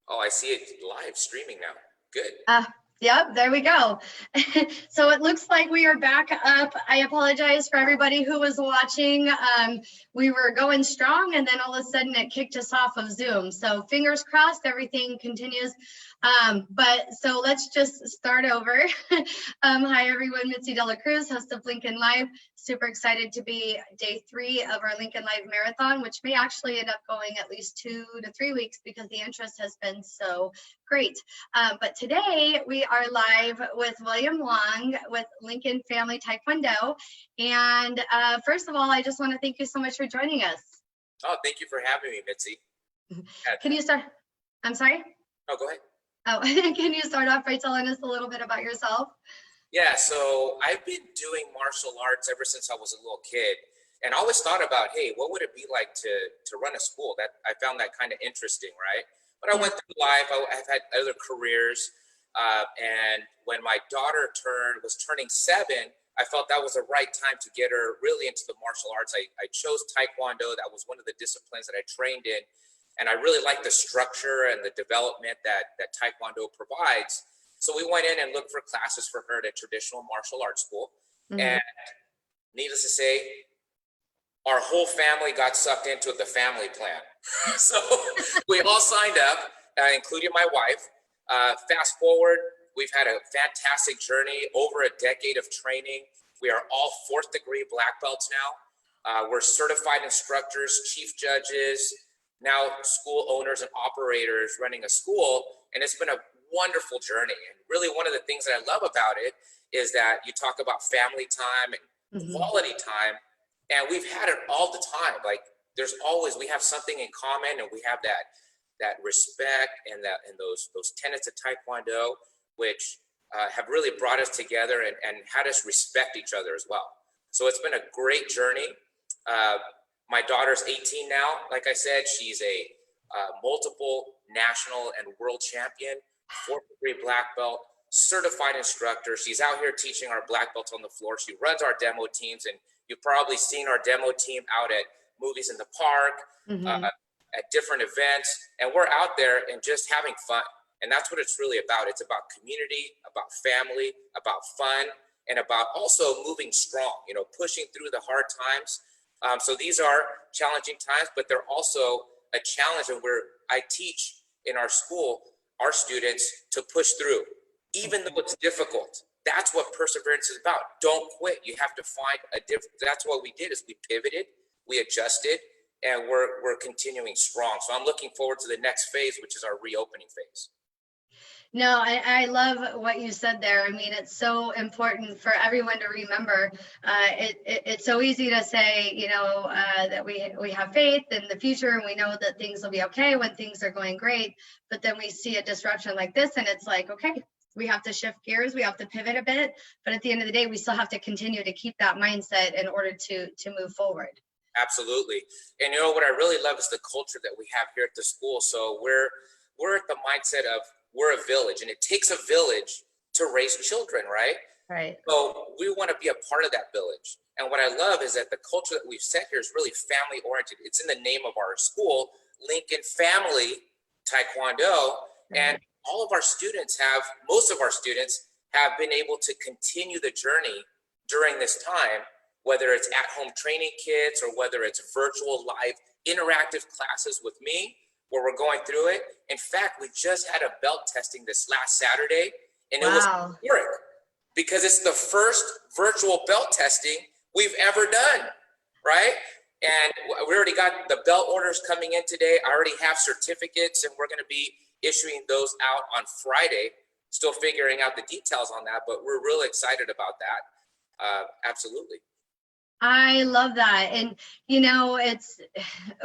Oh, I see it live streaming now. Good. Yep, there we go. So it looks like we are back up. I apologize for everybody who was watching. We were going strong and then all of a sudden it kicked us off of Zoom. So fingers crossed, everything continues. But so let's just start over. Hi everyone, Mitzi Cruz, host of Lincoln Live. Super excited to be day 3 of our Lincoln Live Marathon, which may actually end up going at least 2 to 3 weeks because the interest has been so great. But today we are live with William Wong with Lincoln Family Taekwondo. And first of all, I just want to thank you so much for joining us. Oh, thank you for having me, Mitzi. Can you start? I'm sorry? Oh, go ahead. Oh, can you start off by telling us a little bit about yourself? Yeah, so I've been doing martial arts ever since I was a little kid, and I always thought about, hey, what would it be like to run a school? That I found that kind of interesting, right? But I went through life. I've had other careers, and when my daughter was turning 7, I felt that was the right time to get her really into the martial arts. I chose Taekwondo. That was one of the disciplines that I trained in, and I really liked the structure and the development that Taekwondo provides. So we went in and looked for classes for her at a traditional martial arts school. And needless to say, our whole family got sucked into the family plan. So we all signed up, including my wife. Fast forward, we've had a fantastic journey, over a decade of training. We are all 4th degree black belts now. We're certified instructors, chief judges, now school owners and operators running a school. And it's been a wonderful journey. And really one of the things that I love about it is that you talk about family time and quality time, and we've had it all the time. Like we have something in common, and we have that respect and those tenets of Taekwondo, which have really brought us together and had us respect each other as well. So it's been a great journey. My daughter's 18 now. Like I said, she's a multiple national and world champion, 4th degree black belt, certified instructor. She's out here teaching our black belts on the floor. She runs our demo teams, and you've probably seen our demo team out at movies in the park, at different events, and we're out there and just having fun. And that's what it's really about. It's about community, about family, about fun, and about also moving strong, pushing through the hard times. So these are challenging times, but they're also a challenge, and I teach in our school our students to push through, even though it's difficult. That's what perseverance is about. Don't quit. You have to find a different. That's what we did, is we pivoted, we adjusted, and we're continuing strong. So I'm looking forward to the next phase, which is our reopening phase. No, I love what you said there. I mean, it's so important for everyone to remember. It's so easy to say, that we have faith in the future and we know that things will be okay when things are going great. But then we see a disruption like this and it's like, okay, we have to shift gears. We have to pivot a bit. But at the end of the day, we still have to continue to keep that mindset in order to move forward. Absolutely. And what I really love is the culture that we have here at the school. So we're at the mindset of, we're a village, and it takes a village to raise children, right? Right. So we want to be a part of that village. And what I love is that the culture that we've set here is really family oriented. It's in the name of our school, Lincoln Family Taekwondo. And most of our students have been able to continue the journey during this time, whether it's at-home training kids or whether it's virtual live interactive classes with me, where we're going through it. In fact, we just had a belt testing this last Saturday, and it was historic because it's the first virtual belt testing we've ever done, right? And we already got the belt orders coming in today. I already have certificates, and we're going to be issuing those out on Friday. Still figuring out the details on that, but we're really excited about that. Absolutely. I love that. And,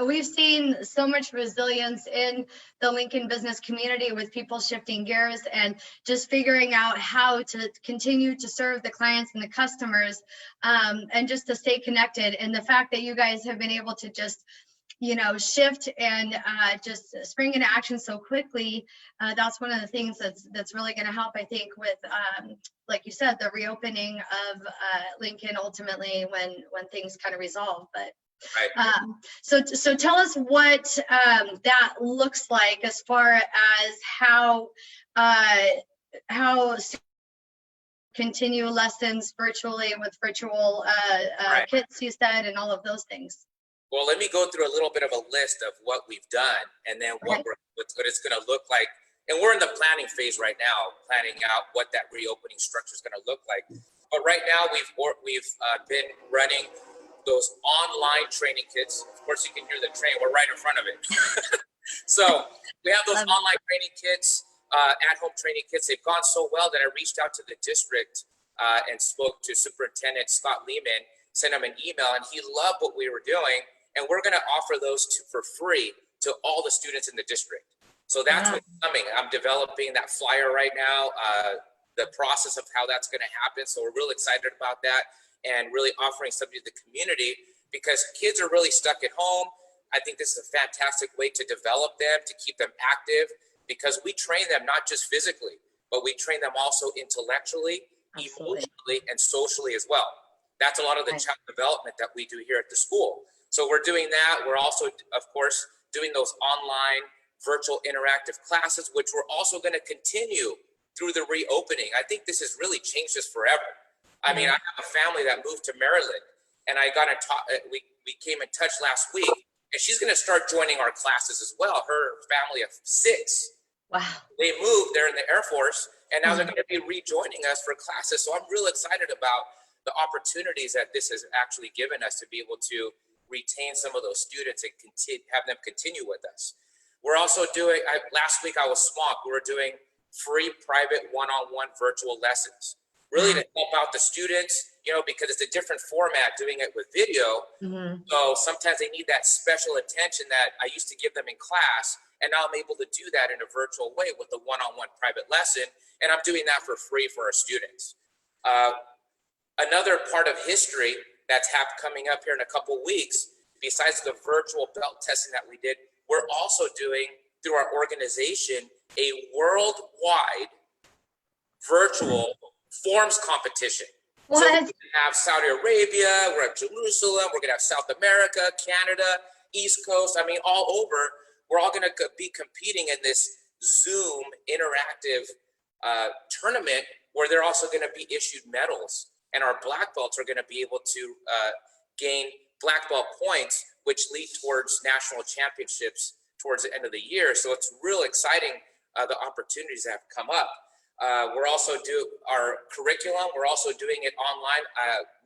we've seen so much resilience in the Lincoln business community with people shifting gears and just figuring out how to continue to serve the clients and the customers, and just to stay connected. And the fact that you guys have been able to just shift and just spring into action so quickly, that's one of the things that's really going to help, I think, with like you said, the reopening of Lincoln ultimately when things kind of resolve. But Right. So tell us what that looks like as far as how continue lessons virtually with virtual Right. kits, you said, and all of those things. Well, let me go through a little bit of a list of what we've done, and then what it's going to look like. And we're in the planning phase right now, planning out what that reopening structure is going to look like. But right now, we've been running those online training kits. Of course, you can hear the train. We're right in front of it. So we have those online training kits, at-home training kits. They've gone so well that I reached out to the district and spoke to Superintendent Scott Lehman, sent him an email, and he loved what we were doing. And we're going to offer those for free to all the students in the district. So that's what's coming. I'm developing that flyer right now, the process of how that's going to happen. So we're really excited about that and really offering something to the community because kids are really stuck at home. I think this is a fantastic way to develop them, to keep them active, because we train them not just physically, but we train them also intellectually, emotionally, and socially as well. That's a lot of the child development that we do here at the school. So we're doing that. We're also, of course, doing those online virtual interactive classes, which we're also going to continue through the reopening. I think this has really changed us forever. I mean, I have a family that moved to Maryland, and I got to talk. We came in touch last week, and she's going to start joining our classes as well. Her family of 6. Wow. They moved. They're in the Air Force, and now they're going to be rejoining us for classes. So I'm real excited about the opportunities that this has actually given us to be able to retain some of those students and have them continue with us. We're also doing, last week I was swamped. We were doing free private one-on-one virtual lessons, really to help out the students, because it's a different format doing it with video. So sometimes they need that special attention that I used to give them in class. And now I'm able to do that in a virtual way with a one-on-one private lesson. And I'm doing that for free for our students. Another part of history that's coming up here in a couple weeks, besides the virtual belt testing that we did, we're also doing, through our organization, a worldwide virtual forms competition. What? So we're going to have Saudi Arabia, we're at Jerusalem, we're going to have South America, Canada, East Coast, all over. We're all going to be competing in this Zoom interactive tournament where they're also going to be issued medals. And our black belts are going to be able to gain black belt points, which lead towards national championships towards the end of the year. So it's real exciting, the opportunities that have come up. We're also doing our curriculum. We're also doing it online.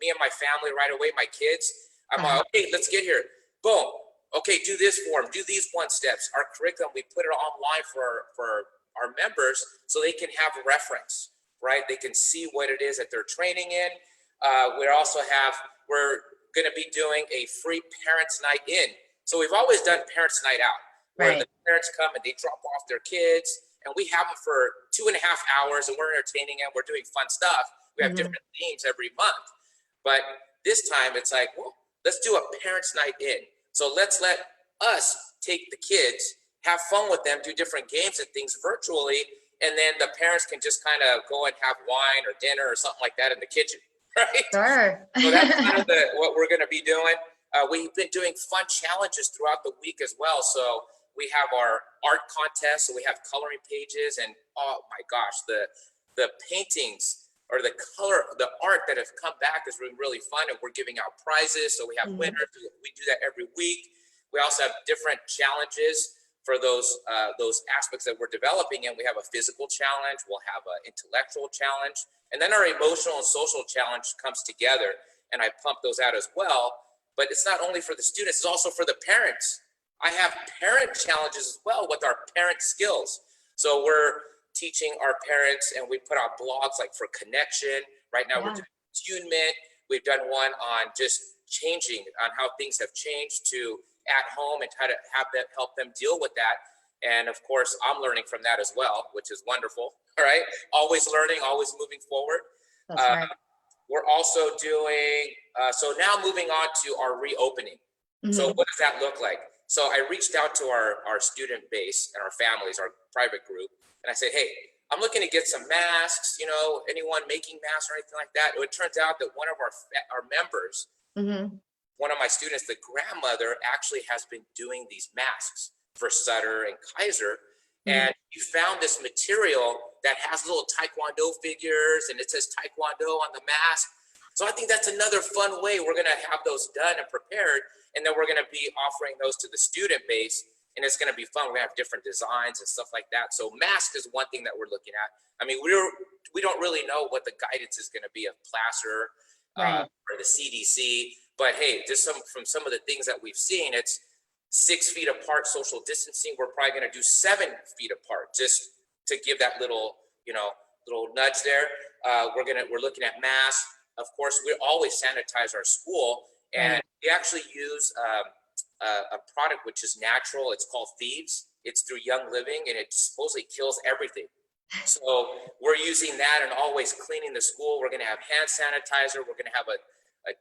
Me and my family right away, my kids, I'm like, okay, let's get here. Boom. Okay, do this form, do these 1 steps. Our curriculum, we put it online for our members so they can have reference, right? They can see what it is that they're training in. We're going to be doing a free parents' night in. So we've always done parents' night out, where the parents come and they drop off their kids, and we have them for 2.5 hours, and we're entertaining them. We're doing fun stuff. We have different themes every month. But this time it's like, well, let's do a parents' night in. So let's let us take the kids, have fun with them, do different games and things virtually, and then the parents can just kind of go and have wine or dinner or something like that in the kitchen, right? Sure. So that's kind of what we're going to be doing. We've been doing fun challenges throughout the week as well. So we have our art contest, so we have coloring pages, and oh my gosh, the paintings or the art that have come back has been really fun, and we're giving out prizes. So we have winners. We do that every week. We also have different challenges for those aspects that we're developing, and we have a physical challenge. We'll have an intellectual challenge, and then our emotional and social challenge comes together, and I pump those out as well. But it's not only for the students, it's also for the parents. I have parent challenges as well with our parent skills. So we're teaching our parents, and we put out blogs like for connection. Right now we're doing attunement. We've done one on just changing, on how things have changed to at home and how to help them deal with that. And of course, I'm learning from that as well, which is wonderful. All right. Always learning, always moving forward. That's right. We're also doing, so now moving on to our reopening. So what does that look like? So I reached out to our student base and our families, our private group, and I said, hey, I'm looking to get some masks, anyone making masks or anything like that. It turns out that one of our members one of my students, the grandmother actually has been doing these masks for Sutter and Kaiser. And you found this material that has little Taekwondo figures and it says Taekwondo on the mask. So I think that's another fun way we're going to have those done and prepared. And then we're going to be offering those to the student base. And it's going to be fun. We're going to have different designs and stuff like that. So mask is one thing that we're looking at. I mean, we don't really know what the guidance is going to be of Placer or the CDC. But hey, just from some of the things that we've seen, it's 6 feet apart social distancing. We're probably going to do 7 feet apart just to give that little, little nudge there. We're looking at masks. Of course, we always sanitize our school, and we actually use a product which is natural. It's called Thieves. It's through Young Living, and it supposedly kills everything. So we're using that and always cleaning the school. We're going to have hand sanitizer. We're going to have a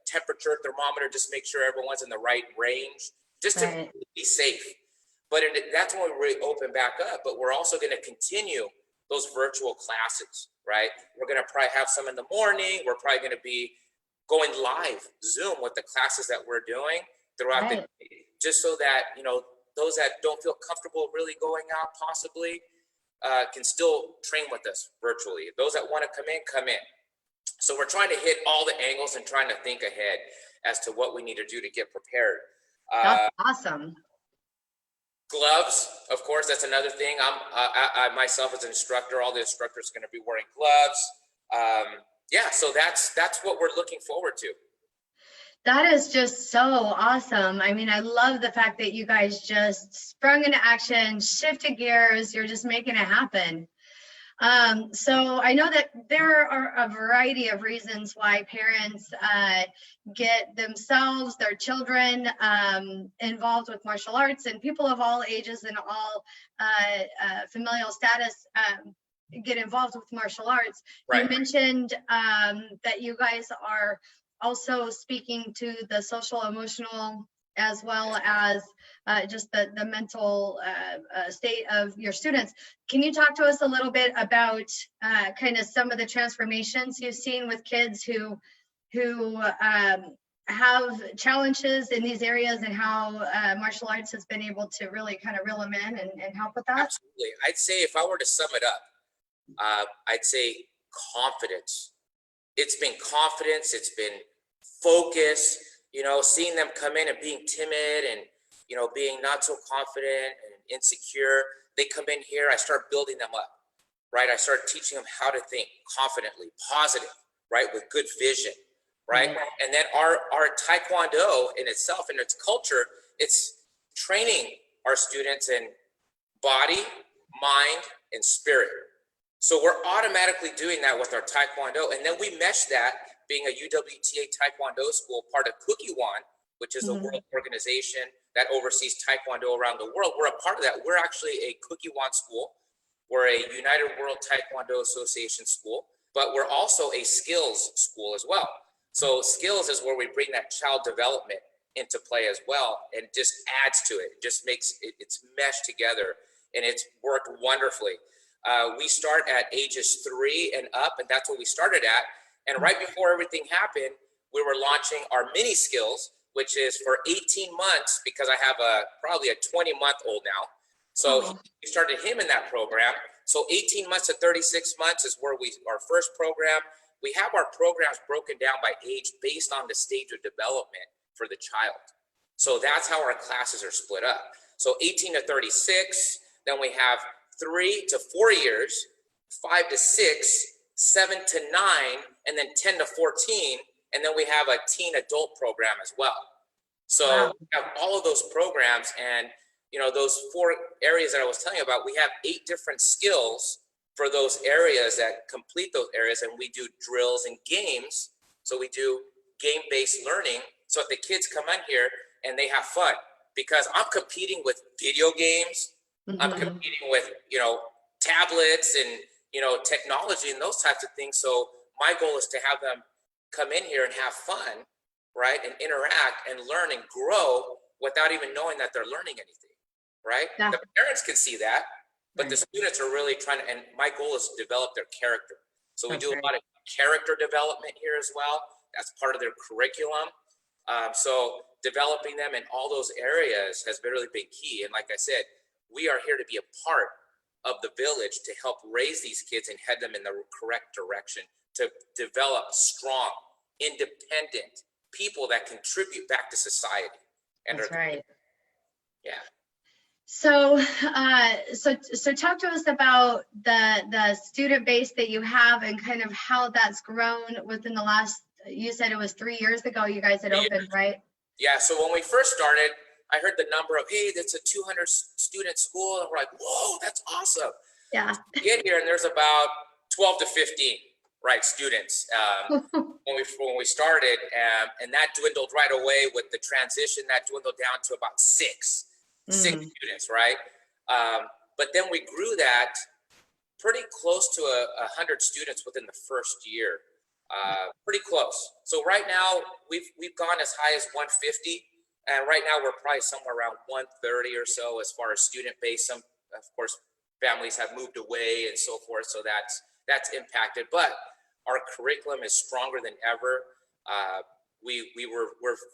temperature thermometer, just make sure everyone's in the right range, just to be safe. But that's when we really open back up. But we're also going to continue those virtual classes, right? We're going to probably have some in the morning. We're probably going to be going live Zoom with the classes that we're doing throughout the day, just so that, those that don't feel comfortable really going out possibly can still train with us virtually. Those that want to come in. So we're trying to hit all the angles and trying to think ahead as to what we need to do to get prepared. That's awesome. Gloves, of course, that's another thing. I myself as an instructor, all the instructors are going to be wearing gloves. So that's what we're looking forward to. That is just so awesome. I mean, I love the fact that you guys just sprung into action, shifted gears. You're just making it happen. So I know that there are a variety of reasons why parents get themselves, their children involved with martial arts, and people of all ages and all familial status get involved with martial arts. You mentioned that you guys are also speaking to the social, emotional, as well as just the mental state of your students. Can you talk to us a little bit about kind of some of the transformations you've seen with kids who have challenges in these areas, and how martial arts has been able to really kind of reel them in and help with that? Absolutely. I'd say if I were to sum it up, I'd say confidence. It's been confidence. It's been focus, seeing them come in and being timid and, being not so confident and insecure. They come in here, I start building them up, right? I start teaching them how to think confidently, positive, right? With good vision, right? And then our Taekwondo in itself, in its culture, it's training our students in body, mind, and spirit. So we're automatically doing that with our Taekwondo. And then we mesh that, being a UWTA Taekwondo school, part of Cookie One, which is a world organization that oversees Taekwondo around the world. We're a part of that. We're actually a Cookie One school. We're a United World Taekwondo Association school, but we're also a skills school as well. So skills is where we bring that child development into play as well, and just adds to it. It just makes it's meshed together, and it's worked wonderfully. We start at ages 3 and up, and that's what we started at. And right before everything happened, we were launching our mini skills, which is for 18 months, because I have probably a 20-month-old now. So we started him in that program. So 18 months to 36 months is where our first program. We have our programs broken down by age based on the stage of development for the child. So that's how our classes are split up. So 18 to 36, then we have 3 to 4 years, 5 to 6, 7 to 9, and then 10 to 14. And then we have a teen adult program as well. So we have all of those programs, and those 4 areas that I was telling you about, we have 8 different skills for those areas that complete those areas, and we do drills and games. So we do game-based learning, so that the kids come in here and they have fun, because I'm competing with video games. I'm competing with, tablets and, technology and those types of things. So my goal is to have them come in here and have fun, right? And interact and learn and grow without even knowing that they're learning anything, right? Yeah. The parents can see that, but the students are really trying to, and my goal is to develop their character. So we do a lot of character development here as well. That's part of their curriculum. So developing them in all those areas has really been key. And like I said, we are here to be a part of the village to help raise these kids and head them in the correct direction, to develop strong, independent people that contribute back to society. And That's right. Yeah. So, so talk to us about the student base that you have and kind of how that's grown within the last, you said it was 3 years ago you guys had opened, right? Yeah, so when we first started, I heard the number of, hey, that's a 200 student school. And we're like, whoa, that's awesome. Yeah. We get here and there's about 12 to 15, right, students when we started. And that dwindled right away with the transition. That dwindled down to about six students, right? But then we grew that pretty close to 100 students within the first year. Pretty close. So right now we've gone as high as 150, and right now we're probably somewhere around 130 or so as far as student base. Some, of course, families have moved away and so forth, so that's impacted. But our curriculum is stronger than ever. We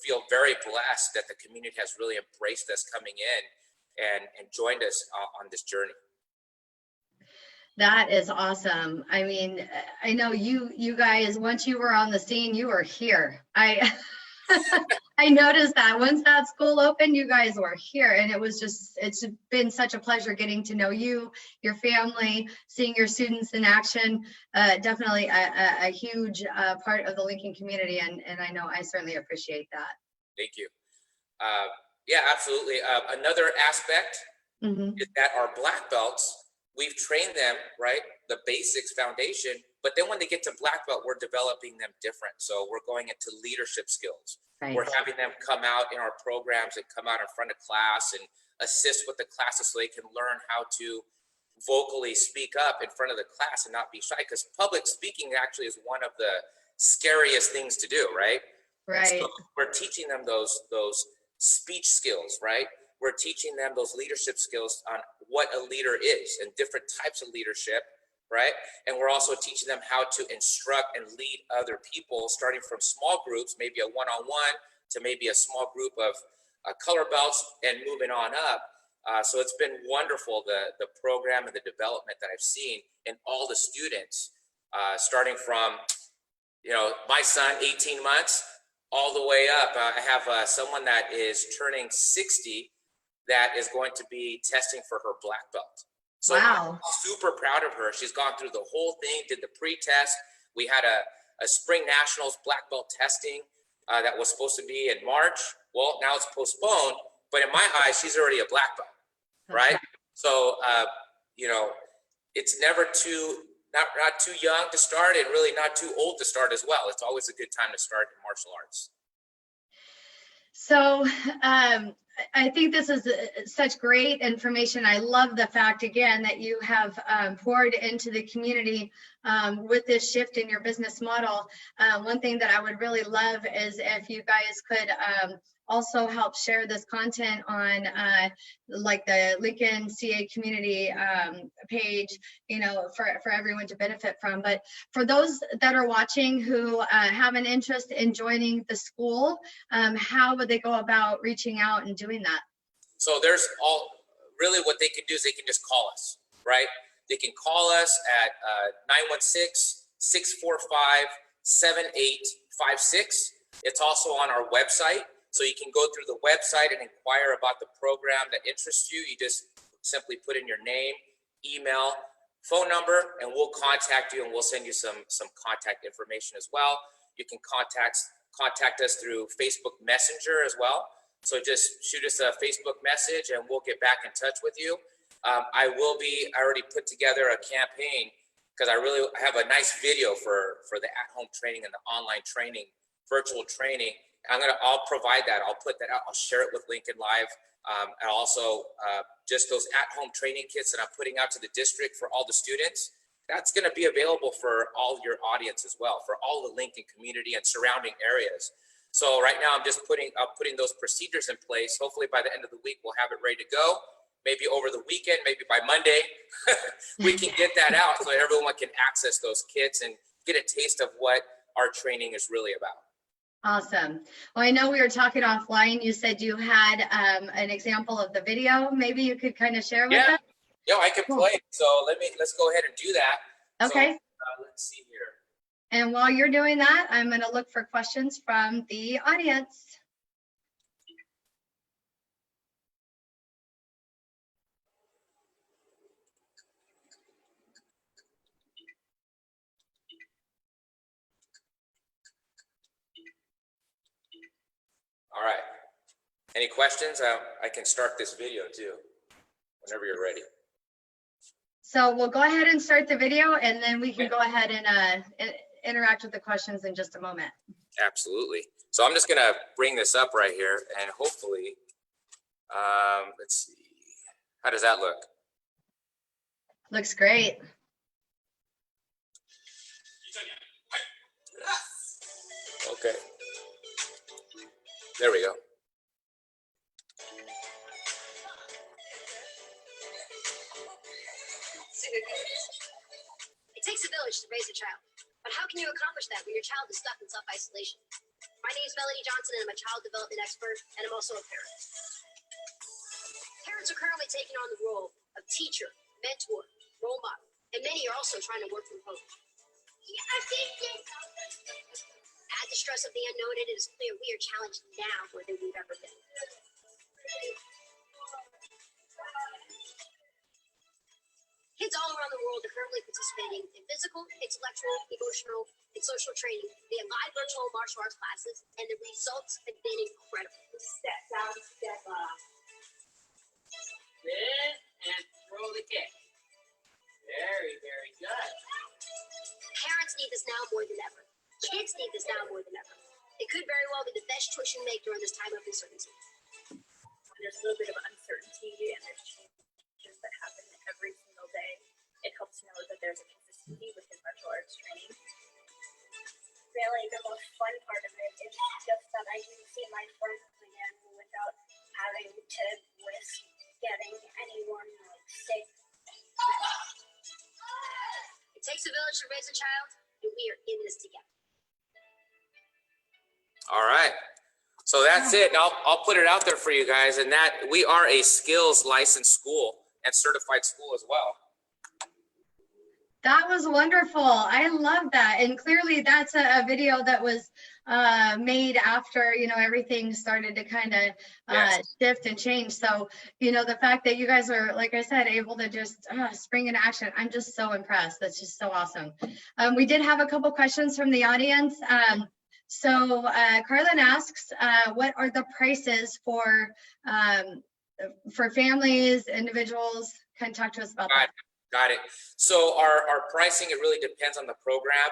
feel very blessed that the community has really embraced us coming in and joined us on this journey. That is awesome. I mean, I know you guys, once you were on the scene, you were here. I noticed that once that school opened, you guys were here, and it's been such a pleasure getting to know you, your family, seeing your students in action. Definitely a huge part of the Lincoln community, and I know I certainly appreciate that. Thank you. Yeah, absolutely. Another aspect is that our black belts, we've trained them, right? The basics, foundation, but then when they get to black belt, we're developing them different. So we're going into leadership skills. Right. We're having them come out in our programs and come out in front of class and assist with the classes so they can learn how to vocally speak up in front of the class and not be shy, because public speaking actually is one of the scariest things to do, right? Right. So we're teaching them those speech skills, right? We're teaching them those leadership skills on what a leader is and different types of leadership, right? And we're also teaching them how to instruct and lead other people, starting from small groups, maybe a one-on-one, to maybe a small group of color belts, and moving on up. So it's been wonderful, the program and the development that I've seen in all the students, starting from, my son, 18 months, all the way up. I have someone that is turning 60 that is going to be testing for her black belt. So wow. I'm super proud of her. She's gone through the whole thing, did the pre-test. We had a spring nationals black belt testing that was supposed to be in March. Well, now it's postponed, but in my eyes, she's already a black belt, right? So, it's never not too young to start, and really not too old to start as well. It's always a good time to start in martial arts. So, I think this is such great information. I love the fact, again, that you have poured into the community with this shift in your business model. One thing that I would really love is if you guys could also help share this content on like the Lincoln CA community page, for everyone to benefit from. But for those that are watching who have an interest in joining the school, how would they go about reaching out and doing that? So there's really what they can do is they can just call us, right? They can call us at 916-645-7856. It's also on our website. So you can go through the website and inquire about the program that interests you. You just simply put in your name, email, phone number, and we'll contact you, and we'll send you some contact information as well. You can contact us through Facebook Messenger as well. So just shoot us a Facebook message and we'll get back in touch with you. I already put together a campaign because I have a nice video for the at-home training and the online training, virtual training. I'll provide that. I'll put that out. I'll share it with Lincoln Live. And also just those at-home training kits that I'm putting out to the district for all the students. That's going to be available for all your audience as well, for all the Lincoln community and surrounding areas. So right now I'm just putting those procedures in place. Hopefully by the end of the week, we'll have it ready to go. Maybe over the weekend, maybe by Monday, we can get that out so everyone can access those kits and get a taste of what our training is really about. Awesome. Well, I know we were talking offline. You said you had an example of the video. Maybe you could kind of share with Yeah, us. yeah, I can Cool. play. So let's go ahead and do that. Okay. So let's see here. And while you're doing that, I'm going to look for questions from the audience. All right. Any questions? I can start this video too, whenever you're ready. So we'll go ahead and start the video, and then we can go ahead and interact with the questions in just a moment. Absolutely. So I'm just gonna bring this up right here, and hopefully, let's see. How does that look? Looks great. Okay. There we go. It takes a village to raise a child. But how can you accomplish that when your child is stuck in self-isolation? My name is Melody Johnson, and I'm a child development expert, and I'm also a parent. Parents are currently taking on the role of teacher, mentor, role model, and many are also trying to work from home. Add the stress of the unknown, and it is clear we are challenged now more than we've ever been. Kids all around the world are currently participating in physical, intellectual, emotional, and social training via live virtual martial arts classes, and the results have been incredible. Step down, step up. Good, and throw the kick. Very, very good. Parents need this now more than ever. Kids need this now more than ever. It could very well be the best choice you make during this time of uncertainty. When there's a little bit of uncertainty and there's changes that happen every single day, it helps to know that there's a consistency with his martial arts training. Really, the most fun part of it is just that I can see my friends again without having to risk getting anyone sick. It takes a village to raise a child, and we are in this together. All right. So that's it. I'll put it out there for you guys, and that we are a skills licensed school and certified school as well. That was wonderful. I love that. And clearly that's a video that was made after, everything started to kind of Yes. shift and change. So, the fact that you guys are, like I said, able to just spring into action, I'm just so impressed. That's just so awesome. We did have a couple questions from the audience. So Carlin asks, what are the prices for families, individuals? Can you talk to us about that? Got it. So our pricing, it really depends on the program.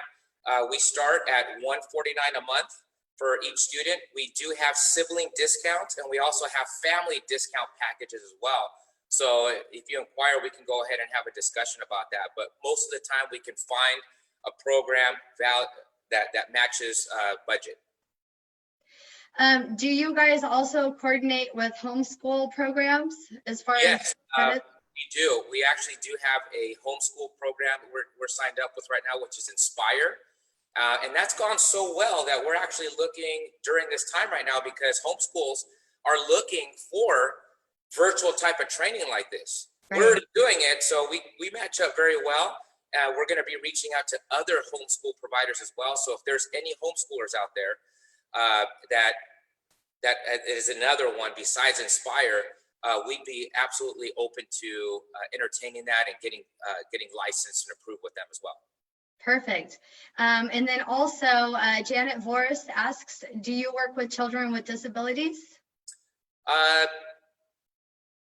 We start at $149 a month for each student. We do have sibling discounts, and we also have family discount packages as well. So if you inquire, we can go ahead and have a discussion about that. But most of the time we can find a program that matches budget. Do you guys also coordinate with homeschool programs as far Yes, as we do. We actually do have a homeschool program we're signed up with right now, which is Inspire. And that's gone so well that we're actually looking during this time right now, because homeschools are looking for virtual type of training like this. Right. We're already doing it, so we match up very well. We're going to be reaching out to other homeschool providers as well. So if there's any homeschoolers out there that is another one besides Inspire, we'd be absolutely open to entertaining that and getting licensed and approved with them as well. Perfect. And then also Janet Voris asks, do you work with children with disabilities?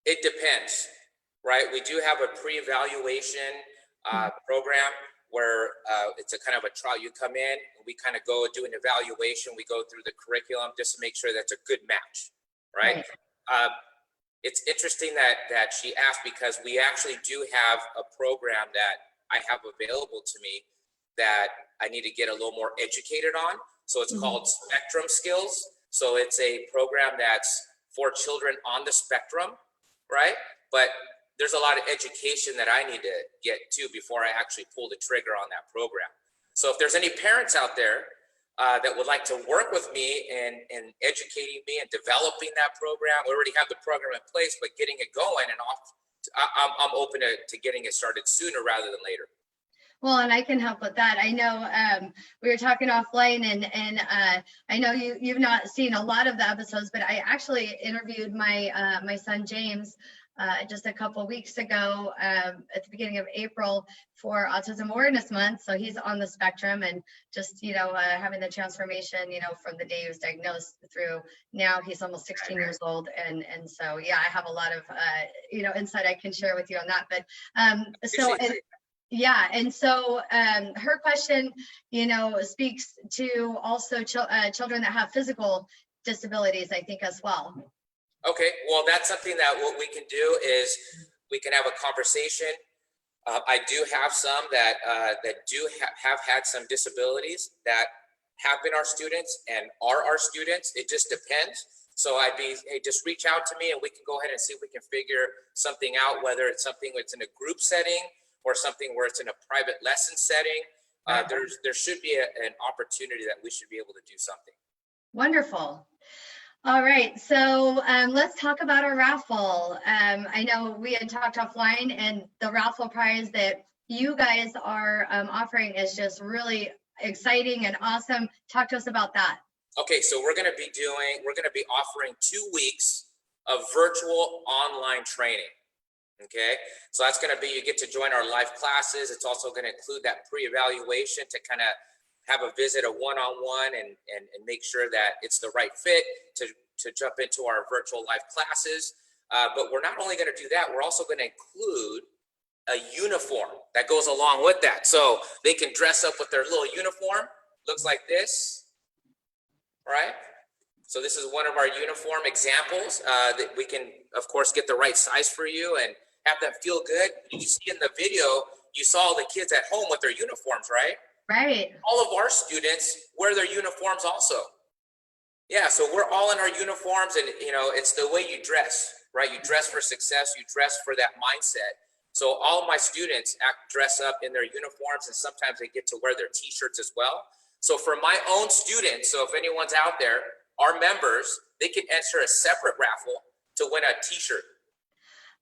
It depends, right? We do have a pre-evaluation program where it's a kind of a trial. You come in, and we kind of go do an evaluation. We go through the curriculum just to make sure that's a good match, right? It's interesting that she asked, because we actually do have a program that I have available to me that I need to get a little more educated on. So it's called Spectrum Skills. So it's a program that's for children on the spectrum, right? But there's a lot of education that I need to get to before I actually pull the trigger on that program. So if there's any parents out there that would like to work with me in educating me and developing that program. We already have the program in place, but getting it going and off, I'm open to getting it started sooner rather than later. Well, and I can help with that. I know we were talking offline, and I know you've not seen a lot of the episodes, but I actually interviewed my son James just a couple weeks ago at the beginning of April for Autism Awareness Month. So he's on the spectrum, and just having the transformation, from the day he was diagnosed through now he's almost 16 years old, and so yeah, I have a lot of insight I can share with you on that. But yeah, and so her question, speaks to also children that have physical disabilities, I think, as well. Okay, well, that's something that what we can do is we can have a conversation. I do have some that do have had some disabilities that have been our students and are our students. It just depends. So I'd be, hey, just reach out to me and we can go ahead and see if we can figure something out, whether it's something that's in a group setting or something where it's in a private lesson setting. There should be an opportunity that we should be able to do something. Wonderful. All right, so let's talk about our raffle. I know we had talked offline, and the raffle prize that you guys are offering is just really exciting and awesome. Talk to us about that. Okay, so we're going to be offering 2 weeks of virtual online training. Okay, so that's going to be, you get to join our live classes. It's also going to include that pre-evaluation to kind of have a visit, a one-on-one, and make sure that it's the right fit to jump into our virtual live classes. But we're not only going to do that, we're also going to include a uniform that goes along with that. So they can dress up with their little uniform. Looks like this, right? So this is one of our uniform examples that we can, of course, get the right size for you and have them feel good. You see in the video, you saw the kids at home with their uniforms, right? Right. All of our students wear their uniforms also. Yeah, so we're all in our uniforms, and it's the way you dress, right? You dress for success, you dress for that mindset. So all of my students dress up in their uniforms, and sometimes they get to wear their t-shirts as well. So for my own students, so if anyone's out there, our members, they can enter a separate raffle to win a t-shirt.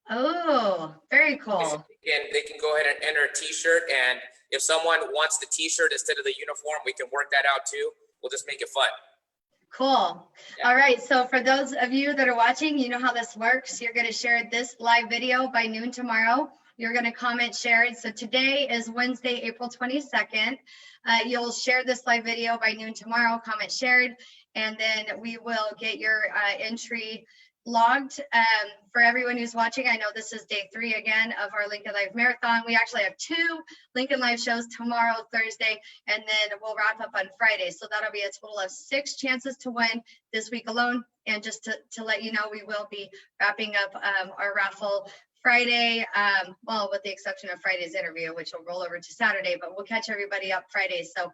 Oh, very cool. They can go ahead and enter a t-shirt, and if someone wants the t-shirt instead of the uniform, we can work that out too. We'll just make it fun. Cool. Yeah. All right. So for those of you that are watching, you know how this works. You're going to share this live video by noon tomorrow. You're going to comment, share it. So today is Wednesday, April 22nd. You'll share this live video by noon tomorrow, comment, shared, and then we will get your entry logged. For everyone who's watching, I know this is day 3 again of our Lincoln Live Marathon. We actually have 2 Lincoln Live shows tomorrow, Thursday, and then we'll wrap up on Friday. So that'll be a total of 6 chances to win this week alone. And just to let you know, we will be wrapping up our raffle Friday, well, with the exception of Friday's interview, which will roll over to Saturday, but we'll catch everybody up Friday. So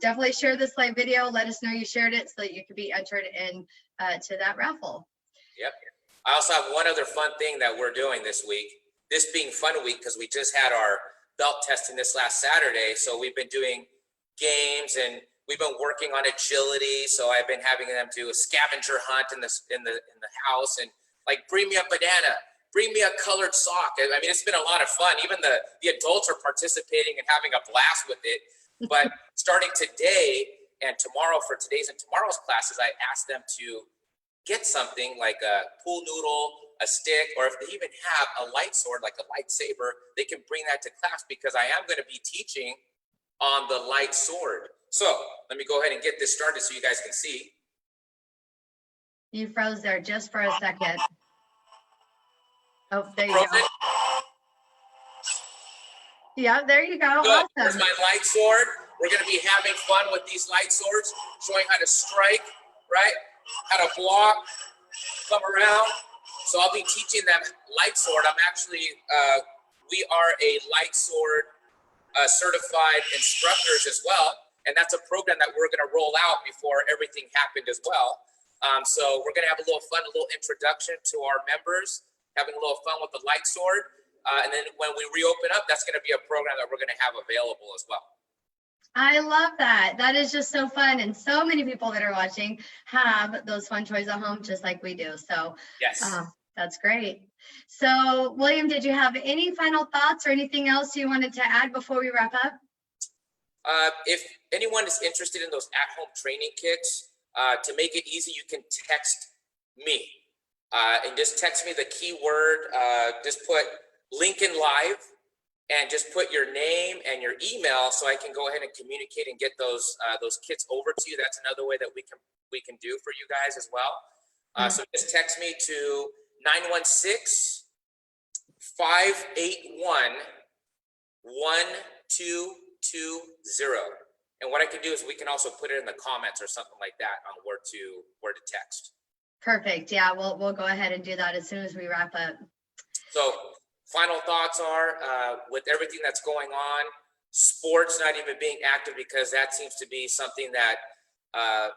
definitely share this live video. Let us know you shared it so that you can be entered in to that raffle. Yep. I also have one other fun thing that we're doing this week. This being Fun Week, because we just had our belt testing this last Saturday. So we've been doing games and we've been working on agility. So I've been having them do a scavenger hunt in the house, and like, bring me a banana, bring me a colored sock. I mean, it's been a lot of fun. Even the adults are participating and having a blast with it. But starting today and tomorrow, for today's and tomorrow's classes, I asked them to get something like a pool noodle, a stick, or if they even have a light sword, like a lightsaber, they can bring that to class, because I am going to be teaching on the light sword. So let me go ahead and get this started so you guys can see. You froze there just for a second. Oh, there you Frozen. go. Yeah, there you go. Good. Awesome. Here's my light sword. We're going to be having fun with these light swords, showing how to strike, right? How to block, come around. So I'll be teaching them light sword. I'm actually, we are a light sword certified instructors as well. And that's a program that we're going to roll out before everything happened as well. So we're going to have a little fun, a little introduction to our members, having a little fun with the light sword. And then when we reopen up, that's going to be a program that we're going to have available as well. I love that. That is just so fun. And so many people that are watching have those fun toys at home, just like we do. So Yes. that's great. So William, did you have any final thoughts or anything else you wanted to add before we wrap up? If anyone is interested in those at-home training kits, to make it easy, you can text me. And just text me the keyword, just put Lincoln Live, and just put your name and your email so I can go ahead and communicate and get those kits over to you. That's another way that we can do for you guys as well. So just text me to 916-581-1220. And what I can do is we can also put it in the comments or something like that on where to text. Perfect. Yeah, we'll go ahead and do that as soon as we wrap up. So final thoughts are, with everything that's going on, sports not even being active, because that seems to be something that, I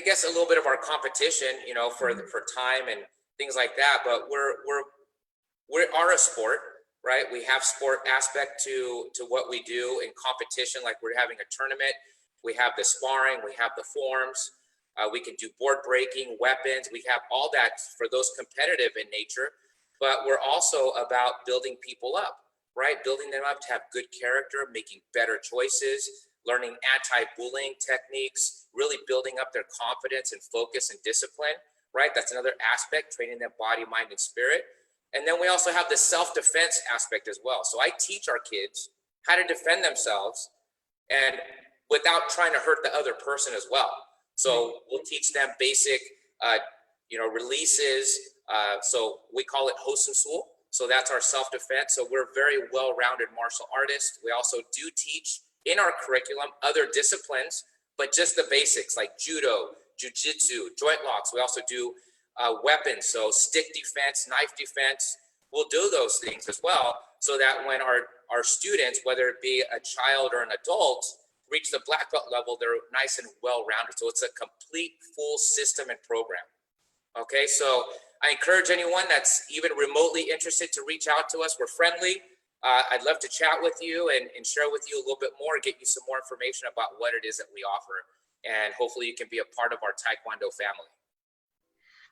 guess, a little bit of our competition, you know, for time and things like that. But we are a sport, right? We have sport aspect to what we do in competition. Like we're having a tournament, we have the sparring, we have the forms, we can do board breaking, weapons. We have all that for those competitive in nature. But we're also about building people up, right? Building them up to have good character, making better choices, learning anti-bullying techniques, really building up their confidence and focus and discipline, right? That's another aspect, training their body, mind, and spirit. And then we also have the self-defense aspect as well. So I teach our kids how to defend themselves and without trying to hurt the other person as well. So we'll teach them basic, releases. So we call it Hosensul. So that's our self-defense. So we're very well-rounded martial artists. We also do teach in our curriculum other disciplines, but just the basics like judo, jiu-jitsu, joint locks. We also do weapons, so stick defense, knife defense. We'll do those things as well, so that when our students, whether it be a child or an adult, reach the black belt level, they're nice and well-rounded. So it's a complete full system and program. Okay, so I encourage anyone that's even remotely interested to reach out to us. We're friendly. I'd love to chat with you and share with you a little bit more, get you some more information about what it is that we offer. And hopefully you can be a part of our Taekwondo family.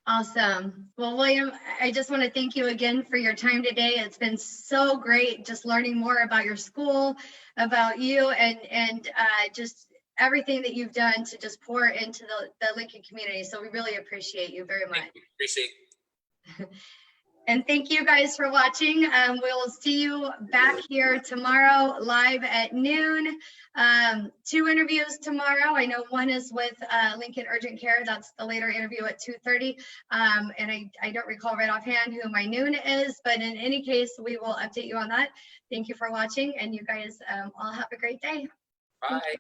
Awesome. Well, William, I just want to thank you again for your time today. It's been so great just learning more about your school, about you, and just everything that you've done to just pour into the Lincoln community. So we really appreciate you very much. Appreciate And thank you guys for watching. We'll see you back here tomorrow live at noon. 2 interviews tomorrow. I know one is with Lincoln Urgent Care. That's the later interview at 2:30. And I don't recall right offhand who my noon is, but in any case, we will update you on that. Thank you for watching, and you guys all have a great day. Bye.